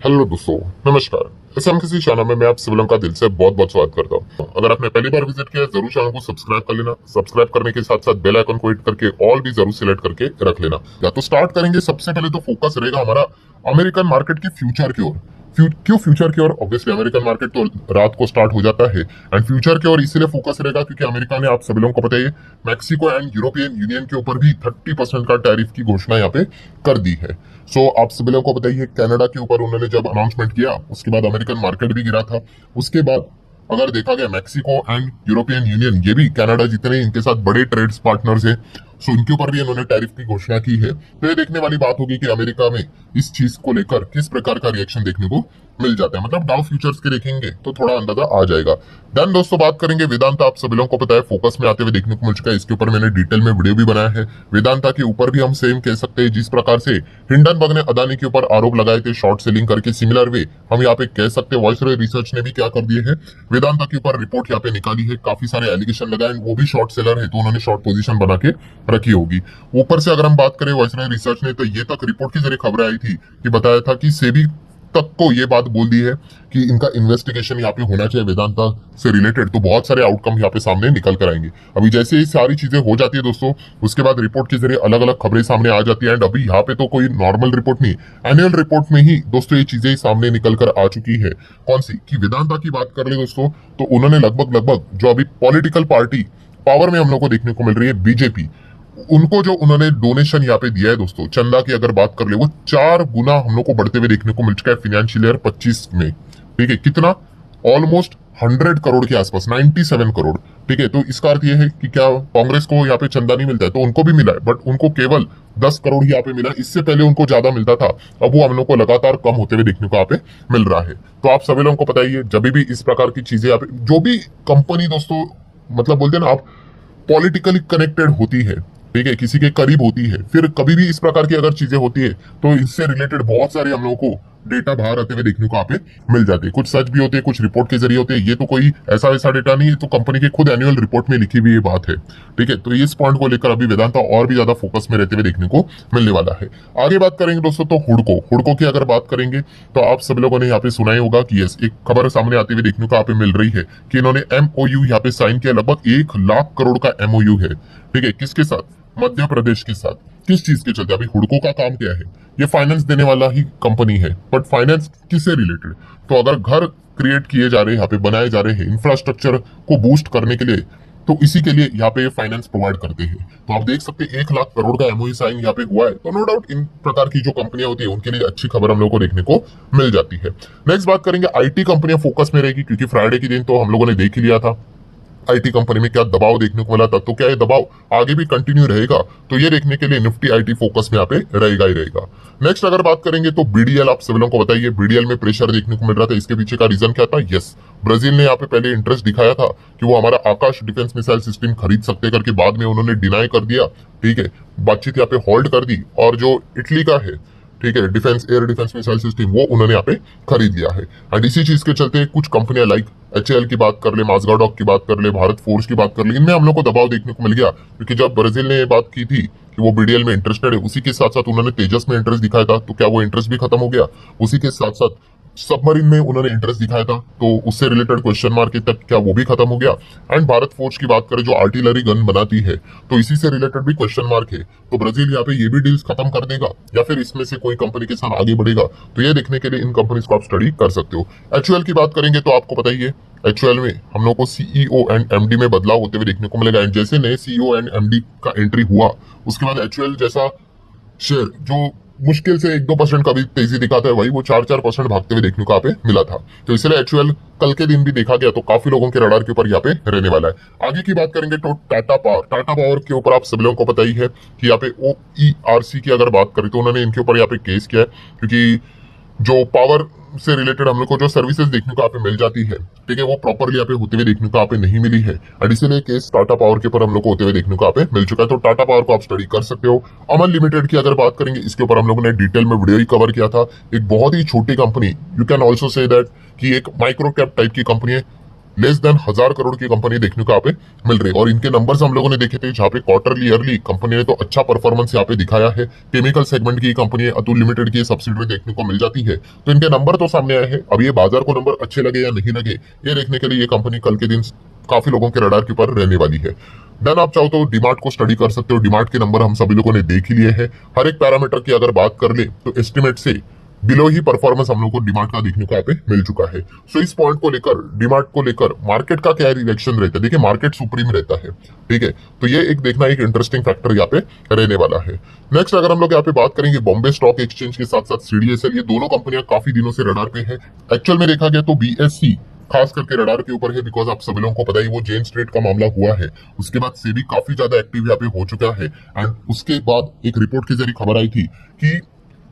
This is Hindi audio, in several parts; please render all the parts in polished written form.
हेलो दोस्तों, नमस्कार। एसएमकेसी चैनल में मैं आप सभी लोगों का दिल से बहुत बहुत स्वागत करता हूँ। अगर आपने पहली बार विजिट किया है जरूर चैनल को सब्सक्राइब कर लेना। सब्सक्राइब करने के साथ साथ बेल आइकन को हिट करके ऑल भी जरूर सिलेक्ट करके रख लेना। या तो स्टार्ट करेंगे। सबसे पहले तो फोकस रहेगा हमारा अमेरिकन मार्केट के फ्यूचर की ओर। क्यों फ्यूचर की ओर? ऑब्वियसली अमेरिकन मार्केट तो रात को स्टार्ट हो जाता है एंड फ्यूचर की ओर इसीलिए फोकस रहेगा क्योंकि अमेरिका ने, आप सभी लोगों को पता है, मैक्सिको एंड यूरोपियन यूनियन के ऊपर भी 30% का टैरिफ की घोषणा यहाँ पे कर दी है। आप सभी लोगों को बताइए, कनाडा के ऊपर उन्होंने जब अनाउंसमेंट किया उसके बाद अमेरिकन मार्केट भी गिरा था। उसके बाद अगर देखा गया मैक्सिको एंड यूरोपियन यूनियन, ये भी कनाडा जितने इनके साथ बड़े ट्रेड्स पार्टनर्स हैं, इनके ऊपर भी इन्होंने टैरिफ की घोषणा की है। तो ये देखने वाली बात होगी कि अमेरिका में इस चीज को लेकर किस प्रकार का रिएक्शन देखने को मिल जाता है। मतलब डाउ फ्यूचर्स के देखेंगे तो थोड़ा अंदाजा आ जाएगा। देन दोस्तों बात करेंगे वेदांता। आप सभी लोगों को पता है फोकस में आते हुए देखने को मिल चुका है। इसके ऊपर मैंने डिटेल में वीडियो भी बनाया है। वेदांता के ऊपर भी हम सेम कह सकते हैं, जिस प्रकार से हिंडनबर्ग ने अदानी के ऊपर आरोप लगाए थे शॉर्ट सेलिंग करके, सिमिलर वे हम यहाँ पे कह सकते हैं वॉइसरॉय रिसर्च ने भी क्या कर दिए है, वेदांता के ऊपर रिपोर्ट यहाँ पे निकाली है। काफी सारे एलिगेशन लगाए, वो भी शॉर्ट सेलर है तो उन्होंने शॉर्ट पोजीशन बना के रखी होगी। ऊपर से अगर हम बात करें वॉइसरॉय रिसर्च ने, तो ये तक रिपोर्ट के जरिए खबर आई थी कि बताया था कि सेबी तक को ये बात बोल दी है कि इनका इन्वेस्टिगेशन यहाँ पे होना चाहिए वेदांता से रिलेटेड। तो बहुत सारे आउटकम यहाँ पे सामने निकल कर आएंगे। अभी जैसे ये सारी चीजें हो जाती है दोस्तों, उसके बाद रिपोर्ट के जरिए अलग अलग खबरें सामने आ जाती है। एंड अभी यहाँ पे तो कोई नॉर्मल रिपोर्ट नहीं, एनुअल रिपोर्ट में ही दोस्तों ये चीजें सामने निकल कर आ चुकी है। कौन सी? कि वेदांता की बात कर ले दोस्तों, तो उन्होंने लगभग जो अभी पॉलिटिकल पार्टी पावर में हम लोग को देखने को मिल रही है, बीजेपी, उनको जो उन्होंने डोनेशन यहाँ पे दिया है दोस्तों, चंदा की अगर बात कर ले, वो 4 गुना हम लोग को बढ़ते हुए देखने को मिल चुका है फाइनेंशियल ईयर 25 में। ठीक है, कितना? ऑलमोस्ट 100 करोड़ के आसपास, 97 करोड़। ठीक है, तो इसका अर्थ ये है कि क्या कांग्रेस को यहाँ पे चंदा नहीं मिलता है? तो उनको भी मिला है, बट उनको केवल 10 करोड़ ही यहाँ पे मिला। इससे पहले उनको ज्यादा मिलता था, अब वो हम लोग को लगातार कम होते हुए देखने को यहाँ पे मिल रहा है। तो आप सभी लोगों को बताइए, जब भी इस प्रकार की चीजें यहाँ पे, जो भी कंपनी दोस्तों, मतलब बोलते हैं ना आप, पॉलिटिकली कनेक्टेड होती है, ठीक है, किसी के करीब होती है, फिर कभी भी इस प्रकार की अगर चीजें होती है तो इससे रिलेटेड बहुत सारे हम लोगों को डेटा बाहर आते हुए देखने को यहाँ पे मिल जाते हैं। कुछ सच भी होते हैं, कुछ रिपोर्ट के जरिए होते हैं। ये तो कोई ऐसा वैसा डेटा नहीं है, तो कंपनी के खुद एनुअल रिपोर्ट में लिखी हुई ये बात है। ठीक है, तो इस पॉइंट को लेकर अभी वेदांता और भी ज्यादा फोकस में रहते हुए देखने को मिलने वाला है। आगे बात करेंगे दोस्तों तो हुडको की अगर बात करेंगे तो आप सब लोगों ने यहाँ पे सुना ही होगा कि यस, एक खबर सामने आते हुए देखने को यहाँ पे मिल रही है कि इन्होंने MOU यहाँ पे साइन किया। लगभग 1 लाख करोड़ का MOU है। ठीक है, किसके साथ? मध्य प्रदेश के साथ। किस चीज के चलते? अभी हुडको का काम क्या है? ये फाइनेंस देने वाला ही कंपनी है, बट फाइनेंस किससे रिलेटेड? तो अगर घर क्रिएट किए जा रहे हैं, यहाँ पे बनाए जा रहे हैं इंफ्रास्ट्रक्चर को बूस्ट करने के लिए, तो इसी के लिए यहाँ पे फाइनेंस प्रोवाइड करते हैं। तो आप देख सकते हैं 1 लाख करोड़ का MOU साइन यहाँ पे हुआ है। तो नो डाउट इन प्रकार की जो कंपनियां होती है उनके लिए अच्छी खबर हम लोग को देखने को मिल जाती है। नेक्स्ट बात करेंगे, IT कंपनियां फोकस में रहेगी क्योंकि फ्राइडे के दिन तो हम लोगों ने देख ही लिया था IT कंपनी में क्या दबाव देखने को मिला था। तो क्या ये दबाव आगे भी कंटिन्यू रहेगा? तो ये देखने के लिए निफ्टी IT फोकस में यहाँ पे रहेगा ही रहेगा। नेक्स्ट अगर बात करेंगे तो BDL, आप सभी लोगों को बताइए BDL में प्रेशर देखने को मिल रहा था। इसके पीछे का रीजन क्या था? यस, ब्राजील ने यहाँ पे पहले इंटरेस्ट दिखाया था कि वो हमारा आकाश डिफेंस मिसाइल सिस्टम खरीद सकते करके, बाद में उन्होंने डिनाई कर दिया। ठीक है, बातचीत यहाँ पे होल्ड कर दी, और जो इटली का है, ठीक है, एयर डिफेंस मिसाइल सिस्टम, वो उन्होंने यहाँ पे खरीद लिया है। एंड इसी चीज के चलते कुछ कंपनियां लाइक HAL की बात कर ले, माजगाडॉक की बात कर ले, भारत फोर्स की बात कर ले, इनमें हम लोग को दबाव देखने को मिल गया क्योंकि जब ब्राजील ने ये बात की थी कि वो BDL में इंटरेस्टेड है, उसी के साथ साथ उन्होंने तेजस में इंटरेस्ट दिखाया था। तो क्या वो इंटरेस्ट भी खत्म हो गया? उसी के साथ साथ सबमरीन में उन्होंने इंटरेस्ट दिखाया था, तो उससे रिलेटेड क्वेश्चन मार्क है तक, क्या वो भी खत्म हो गया? एंड भारत फोर्स की बात करें जो आर्टिलरी गन बनाती है, तो इसी से रिलेटेड भी क्वेश्चन मार्क है। तो ब्राजील यहाँ पे ये भी डील्स खत्म कर देगा या फिर इसमें से कोई कंपनी के साथ आगे बढ़ेगा? तो ये देखने के लिए इन कंपनीज को आप स्टडी कर सकते हो। HUL की बात करेंगे तो आपको पता ही है, HUL में हम लोग को CEO एंड MD में बदलाव होते हुए देखने को मिलेगा। एंड जैसे नए CEO एंड MD का एंट्री हुआ, उसके बाद HUL जैसा शेयर जो मुश्किल से 1-2% का भी तेजी दिखाता है, वही वो 4-4% भागते हुए देखने को यहाँ पे मिला था। तो इसलिए HUL कल के दिन भी देखा गया तो काफी लोगों के रडार के ऊपर यहाँ पे रहने वाला है। आगे की बात करेंगे तो टाटा पावर के ऊपर आप सभी लोगों को पता ही है कि यहाँ पे OERC की अगर बात करें तो उन्होंने इनके ऊपर यहाँ पे केस किया है क्योंकि जो पावर से रिलेटेड हम लोग को जो सर्विसेज देखने को यहाँ पे मिल जाती है, ठीक है, वो प्रॉपरली यहाँ पे होते हुए देखने को यहाँ पे नहीं मिली है। एंड इसीलिए केस टाटा पावर के ऊपर हम लोग को होते हुए देखने को यहाँ पे मिल चुका है। तो टाटा पावर को आप स्टडी कर सकते हो। अमन लिमिटेड की अगर बात करेंगे, इसके ऊपर हम लोगों ने डिटेल में वीडियो ही कवर किया था। एक बहुत ही छोटी company, you can also say that कि एक माइक्रो कैप टाइप की कंपनी है, लेस देन 1000 करोड़ की कंपनी देखने को यहाँ पे मिल रही है। और इनके नंबर्स हम लोगों ने देखे थे, जहाँ पे क्वार्टरली ईयरली कंपनी ने तो अच्छा परफॉर्मेंस यहाँ पे दिखाया है। केमिकल सेगमेंट की कंपनी अतुल लिमिटेड की सब्सिडरी देखने को मिल जाती है, तो इनके नंबर तो सामने आए हैं। अब ये बाजार को नंबर अच्छे लगे या नहीं लगे, ये देखने के लिए ये कंपनी कल के दिन काफी लोगों के रडार के ऊपर रहने वाली है। देन आप चाहो तो डीमार्ट को स्टडी कर सकते हो। डीमार्ट के नंबर हम सभी लोगों ने देख ही लिए हैं। हर एक पैरामीटर की अगर बात कर ले तो एस्टिमेट से बिलो ही परफॉर्मेंस हम लोग को डीमार्ट का देखने को यहाँ पे मिल चुका है। सो इस पॉइंट को लेकर, डीमार्ट को लेकर मार्केट का क्या रिएक्शन रहता है, देखिए मार्केट सुप्रीम रहता है, ठीक है। तो ये एक देखना एक इंटरेस्टिंग फैक्टर यहाँ पे रहने वाला है। नेक्स्ट अगर हम लोग यहाँ पे बात करेंगे बॉम्बे स्टॉक एक्सचेंज के साथ साथ सीडीएसएल, ये दोनों कंपनियां काफी दिनों से रडार पे है। एक्चुअल में देखा गया तो बीएससी खास करके रडार के ऊपर है, बिकॉज आप सभी लोगों को पता ही वो जेन स्ट्रीट का मामला हुआ है, उसके बाद सेबी काफी ज्यादा एक्टिव यहाँ पे हो चुका है। एंड उसके बाद एक रिपोर्ट के जरिए खबर आई थी कि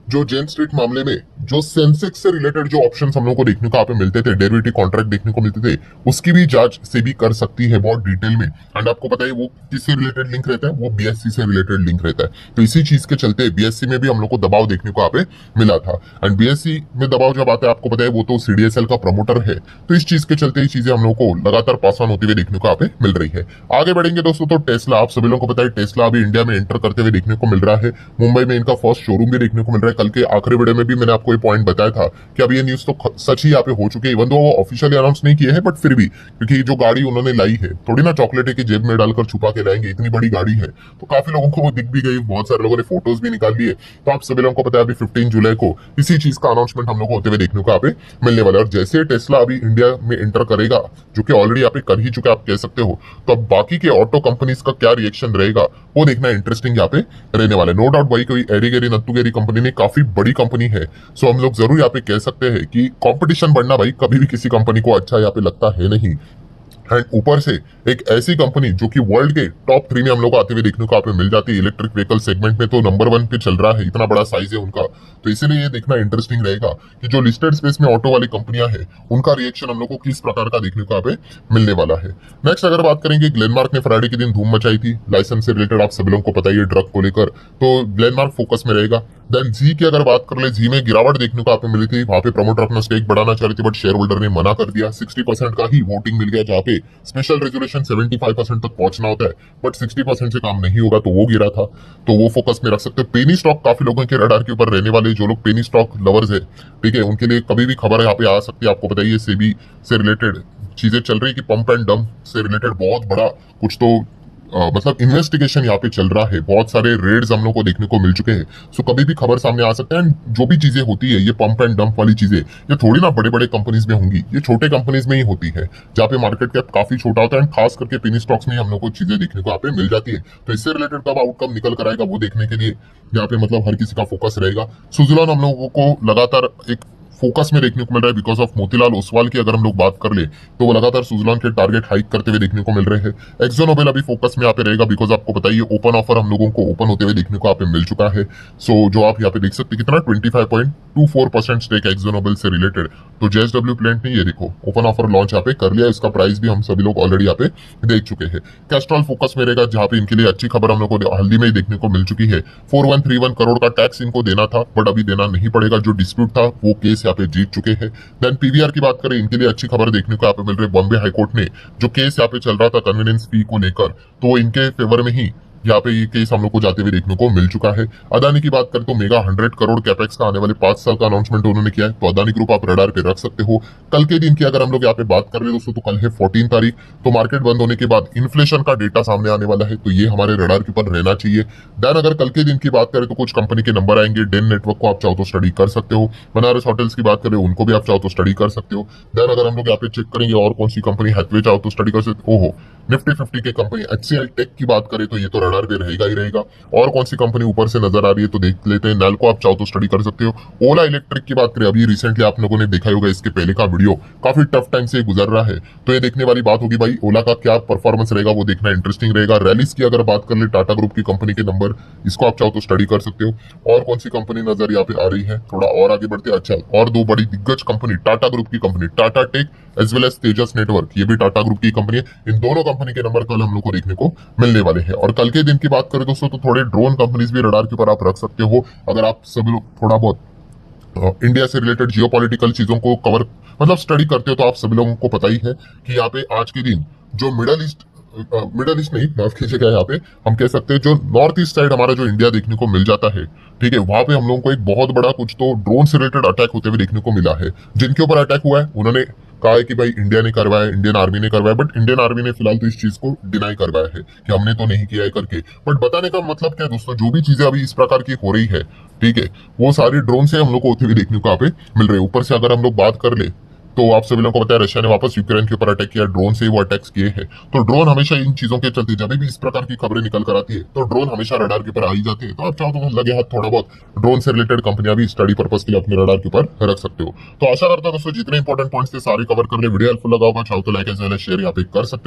जो जेन स्ट्रीट मामले में जो सेंसेक्स से रिलेटेड जो ऑप्शंस हम लोग को देखने को यहाँ पे मिलते थे, डेरिवेटिव कॉन्ट्रैक्ट देखने को मिलते थे, उसकी भी जांच सेबी कर सकती है बहुत डिटेल में। एंड आपको पता है वो किससे रिलेटेड लिंक रहता है, वो बीएससी से रिलेटेड लिंक रहता है। तो इसी चीज के चलते बीएससी में भी हम लोग को दबाव देखने को यहाँ पे मिला था। एंड बीएससी में दबाव जब आता है, आपको पता है वो तो सीडीएसएल का प्रमोटर है, तो इस चीज के चलते ये चीजें हम लोग को लगातार पास ऑन होती हुई देखने को यहाँ पे मिल रही है। आगे बढ़ेंगे दोस्तों तो टेस्ला, आप सभी लोगों को पता है टेस्ला अभी इंडिया में एंटर करते हुए देखने को मिल रहा है। मुंबई में इनका फर्स्ट शोरूम भी देखने को मिल रहा है। कल के आखिरी वीडियो में भी मैंने आपको ये पॉइंट बताया था कि अब ये न्यूज तो सच ही यहाँ पे हो चुकी है, इवन दो वो ऑफिशियली अनाउंस नहीं किए हैं, बट फिर भी क्योंकि जो गाड़ी उन्होंने लाई है थोड़ी ना चॉकलेट है कि जेब में डालकर छुपा के लाएंगे, इतनी बड़ी गाड़ी है, तो काफी लोगों को वो दिख भी गई, बहुत सारे लोगों ने फोटोज भी निकाल लिए। तो आप सभी लोगों को पता है अभी 15 जुलाई को इसी चीज का अनाउंसमेंट हम लोग को होते हुए देखने को यहाँ पे मिलने वाला है। और जैसे टेस्ला अभी इंडिया में एंटर करेगा, जो कि ऑलरेडी यहाँ पे कर ही चुका आप कह सकते हो, तो अब बाकी के ऑटो कंपनीज का क्या रिएक्शन रहेगा वो देखना इंटरेस्टिंग यहाँ पे रहने वाला है। नो डाउट भाई कोई एरीगेरी नत्तुगेरी कंपनी नहीं, काफी बड़ी कंपनी है। सो हम लोग जरूर यहाँ पे कह सकते हैं कि कंपटीशन बढ़ना भाई कभी भी किसी कंपनी को अच्छा यहाँ पे लगता है नहीं। एंड ऊपर से एक ऐसी कंपनी जो कि वर्ल्ड के टॉप 3 में हम लोग को आते हुए देखने को यहाँ पे मिल जाती है। इलेक्ट्रिक व्हीकल सेगमेंट में तो नंबर 1 पे चल रहा है, इतना बड़ा साइज है उनका। तो इसीलिए ये देखना इंटरेस्टिंग रहेगा कि जो लिस्टेड स्पेस में ऑटो वाली कंपनियां हैं उनका रिएक्शन हम लोग को किस प्रकार का देखने को यहाँ पे मिलने वाला है। नेक्स्ट अगर बात करेंगे, ग्लेनमार्क ने फ्राइडे के दिन धूम मचाई थी लाइसेंस से रिलेटेड, आप सभी लोगों को पता ही है ड्रग को लेकर, तो ग्लेनमार्क फोकस में रहेगा। देन जी की अगर बात कर ले, जी में गिरावट देखने को यहाँ पे मिली थी, वहां पे प्रमोटर अपना स्टेक बढ़ाना चाह रही थी, बट शेयर होल्डर ने मना कर दिया। 60% का ही वोटिंग मिल गया, जहाँ पे स्पेशल रेजोल्यूशन 75% तक पहुंचना होता है, बट 60% से काम नहीं होगा, तो वो गिरा था, तो वो फोकस में रख सकते हैं। पेनी स्टॉक काफी लोगों के रडार के ऊपर रहने वाले, जो लोग पेनी स्टॉक लवर्स है, ठीक है, उनके लिए कभी भी खबर यहाँ पे आ सकती है। आपको बताइए सेबी से रिलेटेड चीजें चल रही है कि पंप एंड डंप से रिलेटेड बहुत बड़ा कुछ तो मतलब इन्वेस्टिगेशन यहाँ पे चल रहा है, बहुत सारे रेड्स हम लोग को देखने को मिल चुके हैं। सो कभी भी खबर सामने आ सकता है। जो भी चीजें होती है, ये पंप एंड डंप वाली चीजें, ये थोड़ी ना बड़े बड़े कंपनीज में होंगी, ये छोटे कंपनीज में ही होती है, जहाँ पे मार्केट कैप काफी छोटा होता है। खास करके पेनी स्टॉक्स में हम लोग को चीजें देखने को यहाँ पे मिल जाती है। तो इससे रिलेटेड कब आउटकम निकल कर आएगा वो देखने के लिए यहाँ पे मतलब हर किसी का फोकस रहेगा। सुजुलॉन हम लोगों को लगातार एक फोकस में देखने को मिल रहा है बिकॉज ऑफ मोतीलाल ओसवाल की अगर हम लोग बात कर ले तो वो लगातार सुजुलॉन के टारगेट हाइक करते हुए देखने को मिल रहे हैं। एक्सो नोबेल अभी फोकस में यहाँ पे रहेगा बिकॉज आपको बताइए ओपन ऑफर हम लोगों को ओपन होते हुए देखने को यहाँ पे मिल चुका है। सो जो आप यहाँ पे देख सकते हैं कितना 25.24% स्टेक एक्सो नोबेल से रिलेटेड। तो जेएसडब्ल्यू प्लांट ने ये देखो ओपन ऑफर लॉन्च यहाँ पे कर लिया, इसका प्राइस भी हम सभी लोग ऑलरेडी यहाँ पे देख चुके हैं। कैस्ट्रॉल फोकस में रहेगा, जहाँ पे इनके लिए अच्छी खबर हम लोग को हल्दी में ही देखने को मिल चुकी है। 4131 करोड़ का टैक्स इनको देना था, बट अभी देना नहीं पड़ेगा। जो डिस्प्यूट था वो केस यहाँ पे जीत चुके हैं। देन पीवीआर की बात करें, इनके लिए अच्छी खबर देखने को यहाँ पे मिल रही है। बॉम्बे हाईकोर्ट ने जो केस यहाँ पे चल रहा था कन्वीनियंस फी को लेकर, तो इनके फेवर में ही यहाँ पे ये केस हम लोग को जाते हुए देखने को मिल चुका है। अदानी की बात करें तो मेगा 100 करोड़ कैपेक्स का आने वाले 5 साल का अनाउंसमेंट उन्होंने किया है, तो अदानी ग्रुप आप रडार पे रख सकते हो। कल के दिन की अगर हम लोग यहाँ पे बात कर रहे हैं दोस्तों, तो कल है 14 तारीख, तो मार्केट बंद होने के बाद इन्फ्लेशन का डेटा सामने आने वाला है, तो ये हमारे रडार के ऊपर रहना चाहिए। देन अगर कल के दिन की बात करें तो कुछ कंपनी के नंबर आएंगे। डेन नेटवर्क को आप चाहो तो स्टडी कर सकते हो। बनारस होटल्स की बात करें, उनको भी आप चाहो तो स्टडी कर सकते हो। देन अगर हम लोग यहाँ पे चेक करेंगे और कौन सी कंपनी हैथवे चाहो तो स्टडी कर सकते हो। ओहो, निफ्टी 50 के कंपनी एचसीएल टेक की बात करें तो ये तो रडार पे रहेगा ही रहेगा। और कौन सी कंपनी ऊपर से नजर आ रही है तो देख लेते हैं। नैल्को आप चाहो तो स्टडी कर सकते हो। ओला इलेक्ट्रिक की बात करें, अभी रिसेंटली आप लोगों ने देखा होगा, इसके पहले का वीडियो काफी टफ टाइम से गुजर रहा है, तो ये देखने वाली बात होगी भाई ओला का क्या परफॉर्मेंस रहेगा, वो देखना इंटरेस्टिंग रहेगा। रैलिस की अगर बात कर ले, टाटा ग्रुप की कंपनी के नंबर, इसको आप चाहो तो स्टडी कर सकते हो। और कौन सी कंपनी नजर यहाँ पे आ रही है, थोड़ा और आगे बढ़ते हैं। अच्छा, और दो बड़ी दिग्गज कंपनी टाटा ग्रुप की company, Tata Tech as well as Tejas Network, ये भी टाटा ग्रुप की कंपनी है। इन दोनों कंपनी के नंबर कल हम लोग को देखने को मिलने वाले हैं। और कल के दिन की बात करें दोस्तों, तो थोड़े ड्रोन कंपनीज भी रडार के ऊपर आप रख सकते हो। अगर आप सभी लोग थोड़ा बहुत इंडिया से रिलेटेड जियोपॉलिटिकल चीजों को कवर मतलब स्टडी करते हो तो आप सभी लोगों को पता ही है कि यहाँ पे आज के दिन जो मिडल ईस्ट नहीं, माफ कीजिएगा, यहाँ पे हम कह सकते हैं जो नॉर्थ ईस्ट साइड हमारा जो इंडिया देखने को मिल जाता है, ठीक है, वहां पे हम लोगों को एक बहुत बड़ा कुछ तो ड्रोन से रिलेटेड अटैक होते हुए देखने को मिला है। जिनके ऊपर अटैक हुआ है उन्होंने कहा है कि भाई इंडिया ने करवाया, इंडियन आर्मी ने करवाया, बट इंडियन आर्मी ने फिलहाल तो इस चीज को डिनाई करवाया है कि हमने तो नहीं किया है करके। बट बताने का मतलब क्या है दोस्तों, जो भी चीजें अभी इस प्रकार की हो रही है, ठीक है, वो सारी ड्रोन से हम लोग को होती हुई देखने को यहाँ पे मिल रही है। ऊपर से अगर हम लोग बात कर ले तो आप सभी लोगों को पता है रशिया ने वापस यूक्रेन के ऊपर अटैक किया, ड्रोन से ही वो अटैक्स किए हैं। तो ड्रोन हमेशा इन चीजों के चलते जब भी इस प्रकार की खबरें निकल कर आती है तो ड्रोन हमेशा रडार के ऊपर आ ही जाती है। तो आप चाहो तो लगे हाथ थोड़ा बहुत ड्रोन से रिलेटेड कंपनियां भी स्टडी पर्पज के लिए अपने रडार के ऊपर रख सकते हो। तो आशा करता हूं दोस्तों जितने इंपॉर्टेंट पॉइंट्स थे सारे कवर कर ले। वीडियो हेल्पफुल लगा होगा, चाहो तो लाइक एंड शेयर यहाँ पे कर सकते हो।